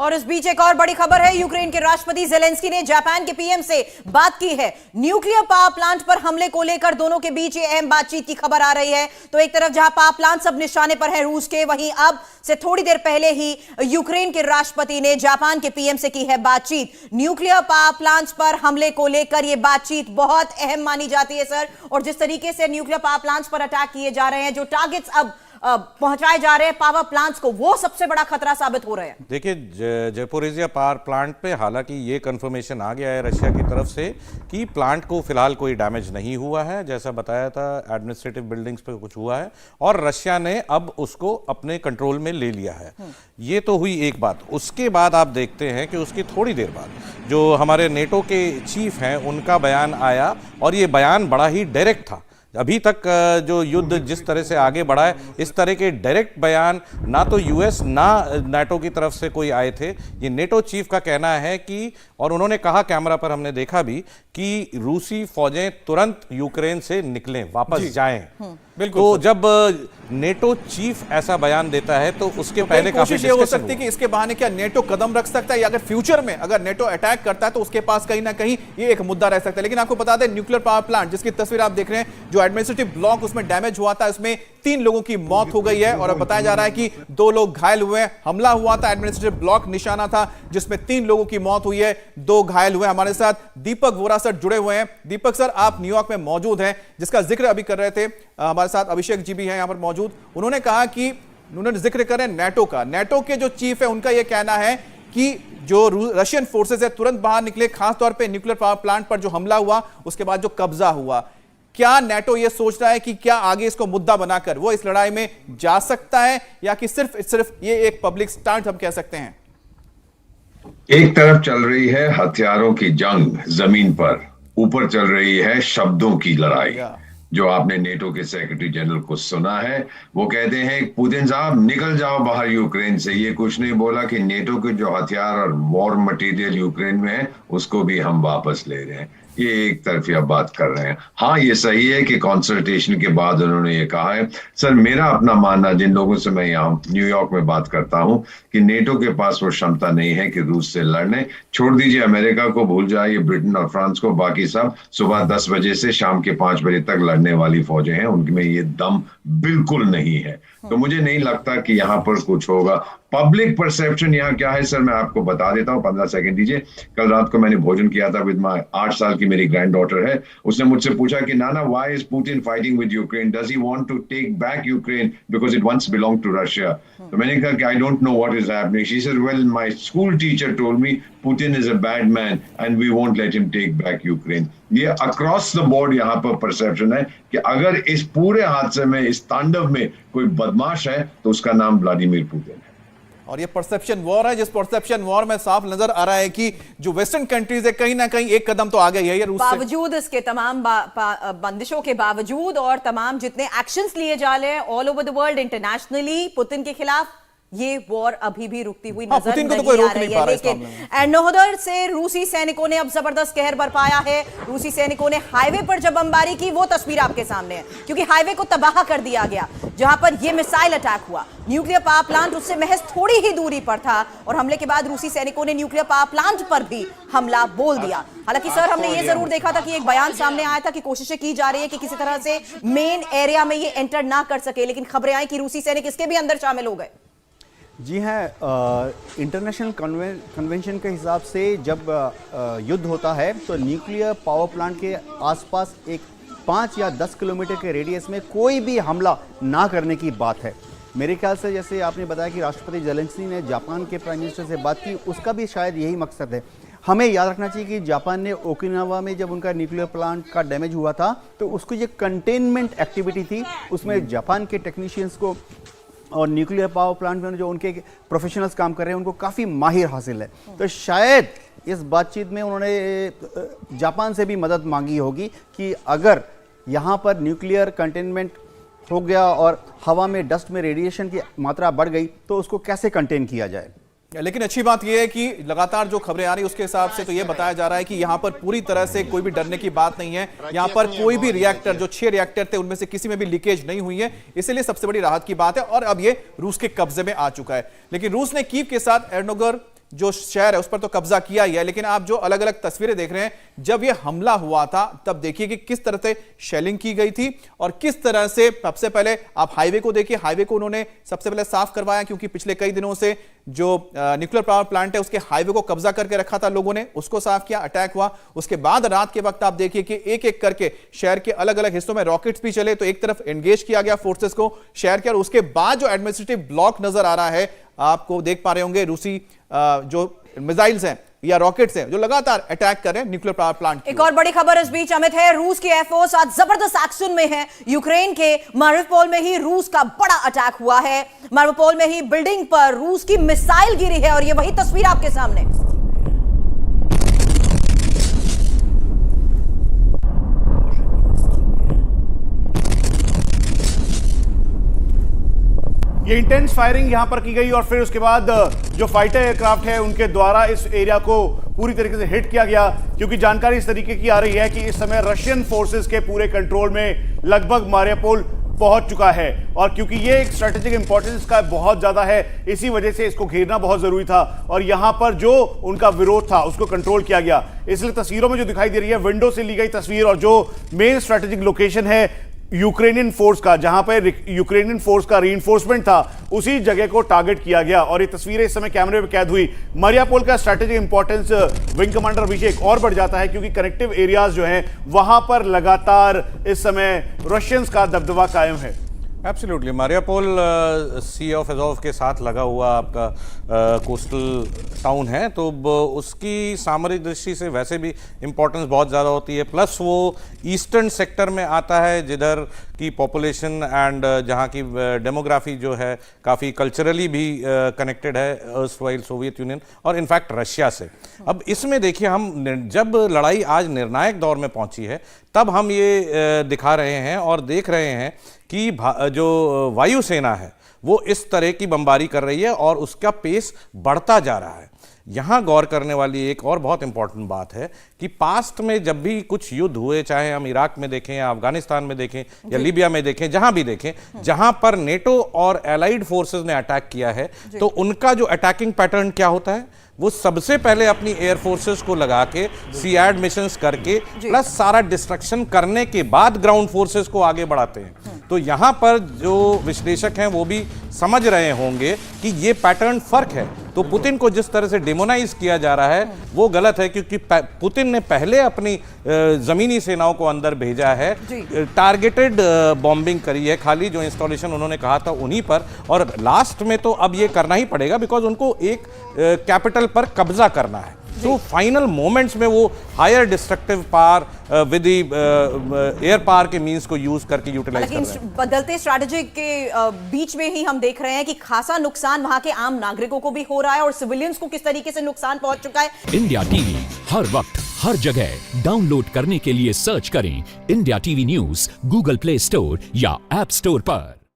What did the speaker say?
और इस बीच एक और बड़ी खबर है, यूक्रेन के राष्ट्रपति जेलेंस्की ने जापान के पीएम से बात की है। न्यूक्लियर पावर प्लांट पर हमले को लेकर दोनों के बीच ये अहम बातचीत की खबर आ रही है। तो एक तरफ जहां पावर प्लांट सब निशाने पर है रूस के, वहीं अब से थोड़ी देर पहले ही यूक्रेन के राष्ट्रपति ने जापान के पीएम से की है बातचीत। न्यूक्लियर पावर प्लांट पर हमले को लेकर यह बातचीत बहुत अहम मानी जाती है सर। और जिस तरीके से न्यूक्लियर पावर प्लांट्स पर अटैक किए जा रहे हैं, जो टारगेट्स अब पहुंचाए जा रहे हैं पावर प्लांट्स को, वो सबसे बड़ा खतरा साबित हो रहे हैं। देखिए, ज़ैपोरिज़िया पावर प्लांट पे हालांकि ये कंफर्मेशन आ गया है रशिया की तरफ से कि प्लांट को फिलहाल कोई डैमेज नहीं हुआ है, जैसा बताया था एडमिनिस्ट्रेटिव बिल्डिंग्स पे कुछ हुआ है, और रशिया ने अब उसको अपने कंट्रोल में ले लिया है। ये तो हुई एक बात। उसके बाद आप देखते हैं कि उसकी थोड़ी देर बाद जो हमारे नेटो के चीफ हैं उनका बयान आया, और ये बयान बड़ा ही डायरेक्ट था। अभी तक जो युद्ध जिस तरह से आगे बढ़ा है, इस तरह के डायरेक्ट बयान ना तो यूएस ना नाटो की तरफ से कोई आए थे। ये नेटो चीफ का कहना है कि, और उन्होंने कहा कैमरा पर हमने देखा भी, कि रूसी फौजें तुरंत यूक्रेन से निकलें, वापस जाएं। बिल्कुल। तो जब नेटो चीफ ऐसा बयान देता है तो उसके पहले कोशिश ये हो सकती है कि इसके बहाने क्या नेटो कदम रख सकता है, या अगर फ्यूचर में अगर नेटो अटैक करता है तो उसके पास कहीं ना कहीं ये एक मुद्दा रह सकता है। लेकिन आपको बता दें, न्यूक्लियर पावर प्लांट जिसकी तस्वीर आप देख रहे हैं, जो एडमिनिस्ट्रेटिव ब्लॉक उसमें डैमेज हुआ था, उसमें 3 लोगों की मौत हो गई है, और अब बताया जा रहा है कि 2 लोग घायल हुए हैं। हमला हुआ था, एडमिनिस्ट्रेटिव ब्लॉक निशाना था, जिसमें 3 लोगों की मौत हुई है, 2 घायल हुए। हमारे साथ दीपक वोरा सर जुड़े हुए हैं। दीपक सर, आप न्यूयॉर्क में मौजूद हैं, जिसका जिक्र अभी कर रहे थे। हमारे साथ अभिषेक जी भी हैं यहां पर मौजूद। उन्होंने कहा कि उन्होंने जिक्र कर रहे हैं नेटो का। नेटो के जो चीफ है उनका यह कहना है कि जो रशियन फोर्सेस है तुरंत बाहर निकले, खासतौर पे न्यूक्लियर पावर प्लांट पर जो हमला हुआ उसके बाद जो कब्जा हुआ। क्या नेटो ये सोच रहा है कि क्या आगे इसको मुद्दा बनाकर वो इस लड़ाई में जा सकता है, या कि सिर्फ ये एक पब्लिक स्टंट हम कह सकते हैं? एक तरफ चल रही है हथियारों की जंग जमीन पर, ऊपर चल रही है शब्दों की लड़ाई। जो आपने नेटो के सेक्रेटरी जनरल को सुना है, वो कहते हैं पुतिन साहब निकल जाओ बाहर यूक्रेन से। ये कुछ नहीं बोला कि नेटो के जो हथियार और वॉर मटेरियल यूक्रेन में है उसको भी हम वापस ले रहे हैं। ये एक तरफिया बात कर रहे हैं। हाँ, ये सही है कि कंसल्टेशन के बाद उन्होंने ये कहा है। सर, मेरा अपना मानना, जिन लोगों से मैं यहाँ न्यूयॉर्क में बात करता हूँ, कि नेटो के पास वो क्षमता नहीं है कि रूस से लड़ने। छोड़ दीजिए अमेरिका को, भूल जाइए ब्रिटेन और फ्रांस को, बाकी सब सुबह 10 बजे से शाम के 5 बजे तक लड़ने वाली फौजें हैं, उनमें ये दम बिल्कुल नहीं है। तो मुझे नहीं लगता कि यहाँ पर कुछ होगा। पब्लिक परसेप्शन यहाँ क्या है सर, मैं आपको बता देता हूँ, 15 सेकंड दीजिए। कल रात को मैंने भोजन किया था विद माय 8 साल की मेरी ग्रैंड डॉटर है। उसने मुझसे पूछा कि नाना, why is Putin fighting with Ukraine, does he want to take back Ukraine because it once belong to Russia. तो मैंने कहा कि I don't know what is happening. She said, well my school teacher told me Putin is a bad man and we won't let him take back Ukraine. ये across the board यहाँ पर perception है कि अगर इस पूरे हादसे में, इस तांडव में कोई बदमाश है तो उसका नाम व्लादिमीर पुतिन है। और ये परसेप्शन वॉर है, जिस परसेप्शन वॉर में साफ नजर आ रहा है कि जो वेस्टर्न कंट्रीज है कहीं ना कहीं एक कदम तो आगे है रूस से। बावजूद इसके तमाम बंदिशों के बावजूद और तमाम जितने एक्शंस लिए जा रहे हैं all over the world internationally Putin के खिलाफ, ये वॉर अभी भी रुकती हुई नजर नहीं आ रही है। लेकिन एर्नोहदर से रूसी सैनिकों ने अब जबरदस्त कहर बरपाया है। रूसी सैनिकों ने हाईवे पर जब बमबारी की, वो तस्वीर आपके सामने है, क्योंकि हाईवे को तबाह कर दिया गया जहां पर यह मिसाइल अटैक हुआ। न्यूक्लियर पावर प्लांट उससे महज थोड़ी ही दूरी पर था, और हमले के बाद रूसी सैनिकों ने न्यूक्लियर पावर प्लांट पर भी हमला बोल दिया। हालांकि सर, हमने ये जरूर देखा था कि एक बयान सामने आया था कि कोशिशें की जा रही है कि किसी तरह से मेन एरिया में ये एंटर ना कर सके, लेकिन खबरें आई कि रूसी सैनिक इसके भी अंदर शामिल हो गए। जी हाँ, इंटरनेशनल कन्वेंशन के हिसाब से जब युद्ध होता है तो न्यूक्लियर पावर प्लांट के आसपास एक 5 या 10 किलोमीटर के रेडियस में कोई भी हमला ना करने की बात है। मेरे ख्याल से जैसे आपने बताया कि राष्ट्रपति जेलेंस्की ने जापान के प्राइम मिनिस्टर से बात की, उसका भी शायद यही मकसद है। हमें याद रखना चाहिए कि जापान ने ओकिनावा में जब उनका न्यूक्लियर प्लांट का डैमेज हुआ था तो उसको ये कंटेनमेंट एक्टिविटी थी, उसमें जापान के टेक्नीशियंस को और न्यूक्लियर पावर प्लांट में जो उनके प्रोफेशनल्स काम कर रहे हैं उनको काफ़ी माहिर हासिल है। तो शायद इस बातचीत में उन्होंने जापान से भी मदद मांगी होगी कि अगर यहाँ पर न्यूक्लियर कंटेनमेंट हो गया और हवा में, डस्ट में रेडिएशन की मात्रा बढ़ गई तो उसको कैसे कंटेन किया जाए। लेकिन अच्छी बात यह है कि लगातार जो खबरें आ रही है उसके हिसाब से तो यह बताया जा रहा है कि यहां पर पूरी तरह से कोई भी डरने की बात नहीं है। यहां पर कोई भी रिएक्टर, जो 6 रिएक्टर थे उनमें से किसी में भी लीकेज नहीं हुई है, इसलिए सबसे बड़ी राहत की बात है। और अब ये रूस के कब्जे में आ चुका है। लेकिन रूस ने कीव के साथ एर्नोगर जो शहर है उस पर तो कब्जा किया ही है, लेकिन आप जो अलग अलग तस्वीरें देख रहे हैं, जब यह हमला हुआ था तब देखिए कि किस तरह से शेलिंग की गई थी और किस तरह से सबसे पहले आप हाईवे को देखिए, हाईवे को उन्होंने सबसे पहले साफ करवाया क्योंकि पिछले कई दिनों से जो न्यूक्लियर पावर प्लांट है उसके हाईवे को कब्जा करके रखा था लोगों ने, उसको साफ किया, अटैक हुआ। उसके बाद रात के वक्त आप देखिए कि एक एक करके शहर के अलग अलग हिस्सों में रॉकेट्स भी चले, तो एक तरफ एंगेज किया गया फोर्सेस को शहर के, और उसके बाद जो एडमिनिस्ट्रेटिव ब्लॉक नजर आ रहा है, आपको देख पा रहे होंगे रूसी जो मिसाइल्स हैं या रॉकेट्स हैं जो लगातार अटैक कर रहे हैं न्यूक्लियर पावर प्लांट। एक और बड़ी खबर इस बीच अमित है, रूस की एयरफोर्स आज जबरदस्त एक्शन में है। यूक्रेन के मारिउपोल में ही रूस का बड़ा अटैक हुआ है। मारिउपोल में ही बिल्डिंग पर रूस की मिसाइल गिरी है और ये वही तस्वीर आपके सामने। ये इंटेंस फायरिंग यहां पर की गई और फिर उसके बाद जो फाइटर एयरक्राफ्ट है उनके द्वारा इस एरिया को पूरी तरीके से हिट किया गया, क्योंकि जानकारी इस तरीके की आ रही है कि इस समय रशियन फोर्सेस के पूरे कंट्रोल में लगभग मारिउपोल पहुंच चुका है। और क्योंकि ये एक स्ट्रेटेजिक इंपॉर्टेंस का बहुत ज्यादा है, इसी वजह से इसको घेरना बहुत जरूरी था और यहां पर जो उनका विरोध था उसको कंट्रोल किया गया। इसलिए तस्वीरों में जो दिखाई दे रही है विंडो से ली गई तस्वीर और जो मेन स्ट्रेटेजिक लोकेशन है यूक्रेनियन फोर्स का, जहां पर यूक्रेनियन फोर्स का रीइंफोर्समेंट था, उसी जगह को टारगेट किया गया और ये तस्वीरें इस समय कैमरे में कैद हुई। मारिउपोल का स्ट्रेटेजिक इंपॉर्टेंस विंग कमांडर अभिषेक और बढ़ जाता है क्योंकि कनेक्टिव एरियाज जो हैं वहां पर लगातार इस समय रशियंस का दबदबा कायम है। एब्सोल्युटली, मारिउपोल सी ऑफ अज़ोव के साथ लगा हुआ आपका कोस्टल टाउन है, तो उसकी सामरिक दृष्टि से वैसे भी इम्पोर्टेंस बहुत ज़्यादा होती है। प्लस वो ईस्टर्न सेक्टर में आता है जिधर की पॉपुलेशन एंड जहाँ की डेमोग्राफी जो है काफ़ी कल्चरली भी कनेक्टेड है अर्स्टवाइल सोवियत यूनियन और इनफैक्ट रशिया से। अब इसमें देखिए, हम जब लड़ाई आज निर्णायक दौर में पहुंची है तब हम ये दिखा रहे हैं और देख रहे हैं कि जो वायुसेना है वो इस तरह की बमबारी कर रही है और उसका पेस बढ़ता जा रहा है। यहाँ गौर करने वाली एक और बहुत इंपॉर्टेंट बात है कि पास्ट में जब भी कुछ युद्ध हुए, चाहे हम इराक में देखें या अफगानिस्तान में देखें या लीबिया में देखें, जहां भी देखें, जहां पर नेटो और एलाइड फोर्सेस ने अटैक किया है, तो उनका जो अटैकिंग पैटर्न क्या होता है, वो सबसे पहले अपनी एयर फोर्सेस को लगा के सीएड मिशंस करके प्लस सारा डिस्ट्रक्शन करने के बाद ग्राउंड फोर्सेस को आगे बढ़ाते हैं। तो यहाँ पर जो विश्लेषक हैं वो भी समझ रहे होंगे कि ये पैटर्न फर्क है। तो पुतिन को जिस तरह से डिमोनाइज किया जा रहा है वो गलत है, क्योंकि पुतिन ने पहले अपनी जमीनी सेनाओं को अंदर भेजा है, टारगेटेड बॉम्बिंग करी है, खाली जो इंस्टॉलेशन उन्होंने कहा था उन्हीं पर, और लास्ट में तो अब ये करना ही पड़ेगा बिकॉज उनको एक कैपिटल पर कब्जा करना है। तो फाइनल मोमेंट्स में वो higher destructive power with air power के मींस को यूज करके यूटिलाइज कर रहे हैं। बदलते स्ट्रैटेजी के बीच में ही हम देख रहे हैं कि खासा नुकसान वहां के आम नागरिकों को भी हो रहा है और सिविलियंस को किस तरीके से नुकसान पहुंच चुका है। इंडिया टीवी हर वक्त हर जगह डाउनलोड करने के लिए सर्च करें India TV news Google play store या ऐप स्टोर पर।